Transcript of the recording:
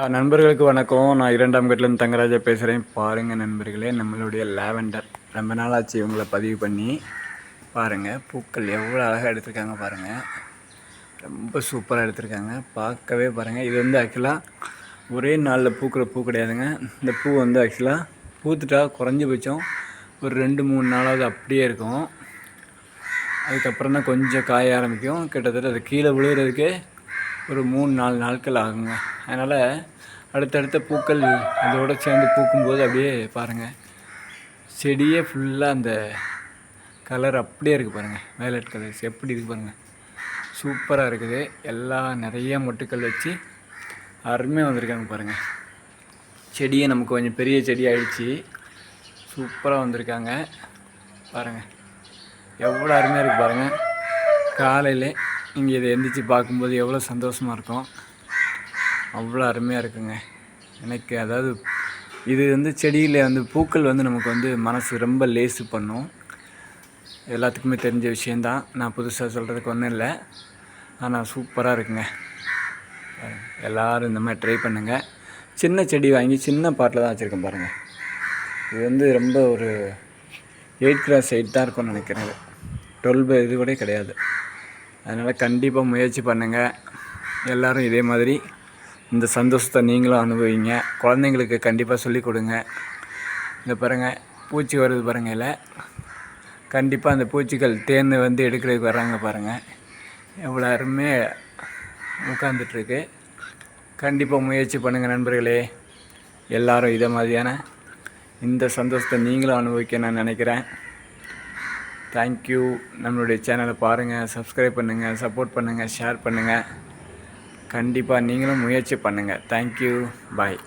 நண்பர்களுக்கு வணக்கம். நான் 2ஆம் கட்டிலேருந்து தங்கராஜா பேசுகிறேன். பாருங்கள் நண்பர்களே, நம்மளுடைய லாவெண்டர் ரொம்ப நாள் ஆச்சு இவங்களை பதிவு பண்ணி. பாருங்கள் பூக்கள் எவ்வளோ அழகாக எடுத்திருக்காங்க பாருங்கள். ரொம்ப சூப்பராக எடுத்திருக்காங்க. பார்க்கவே பாருங்கள். இது வந்து ஆக்சுவலாக ஒரே நாளில் பூக்கிற பூ கிடையாதுங்க. இந்த பூ வந்து ஆக்சுவலாக பூத்துட்டா குறைஞ்சபட்சம் ஒரு 2-3 நாளாவது அப்படியே இருக்கும். அதுக்கப்புறம் தான் கொஞ்சம் காய ஆரம்பிக்கும். கிட்டத்தட்ட அது கீழே விழுகிறதுக்கே ஒரு 3-4 நாட்கள் ஆகுங்க. அதனால் அடுத்தடுத்த பூக்கள் அதோடு சேர்ந்து பூக்கும்போது அப்படியே பாருங்கள், செடியே ஃபுல்லாக அந்த கலர் அப்படியே இருக்குது பாருங்கள். வயலட் கலர்ஸ் எப்படி இருக்குது பாருங்கள், சூப்பராக இருக்குது. எல்லாம் நிறைய மொட்டுக்கள் வச்சு அருமையாக வந்திருக்காங்க பாருங்கள். செடியே நமக்கு கொஞ்சம் பெரிய செடி ஆகிடுச்சி. சூப்பராக வந்திருக்காங்க பாருங்கள். எவ்வளோ அருமையாக இருக்குது பாருங்கள். காலையில் நீங்கள் இதை எந்திரிச்சு பார்க்கும்போது எவ்வளோ சந்தோஷமாக இருக்கும். அவ்வளோ அருமையாக இருக்குங்க எனக்கு. அதாவது இது வந்து செடியில் வந்து பூக்கள் வந்து நமக்கு வந்து மனசு ரொம்ப லேசு பண்ணும். எல்லாத்துக்குமே தெரிஞ்ச விஷயந்தான். நான் புதுசாக சொல்கிறதுக்கு ஒன்றும் இல்லை. ஆனால் சூப்பராக இருக்குங்க. எல்லோரும் இந்த மாதிரி ட்ரை பண்ணுங்கள். சின்ன செடி வாங்கி சின்ன பாட்டில் தான் வச்சுருக்கேன் பாருங்கள். இது வந்து ரொம்ப ஒரு 8x8 தான் இருக்கும்னு நினைக்கிறேன். 12 இது கூட கிடையாது. அதனால் கண்டிப்பாக முயற்சி பண்ணுங்கள். எல்லோரும் இதே மாதிரி இந்த சந்தோஷத்தை நீங்களும் அனுபவிங்க. குழந்தைங்களுக்கு கண்டிப்பாக சொல்லிக் கொடுங்க. இந்த பாருங்கள், பூச்சி வருது பாருங்கள். இல்லை, கண்டிப்பாக அந்த பூச்சிகள் தேன் வந்து எடுக்கிறதுக்கு வர்றாங்க பாருங்கள். எவ்வளோ அருமையாக உட்காந்துட்ருக்கு. கண்டிப்பாக முயற்சி பண்ணுங்கள் நண்பர்களே. எல்லோரும் இதை மாதிரியான இந்த சந்தோஷத்தை நீங்களும் அனுபவிக்க நான் நினைக்கிறேன். தேங்க்யூ. நம்மளுடைய சேனலை பாருங்கள், சப்ஸ்கிரைப் பண்ணுங்கள், சப்போர்ட் பண்ணுங்கள், ஷேர் பண்ணுங்கள். கண்டிப்பாக நீங்களும் முயற்சி பண்ணுங்கள். தேங்க்யூ. பாய்.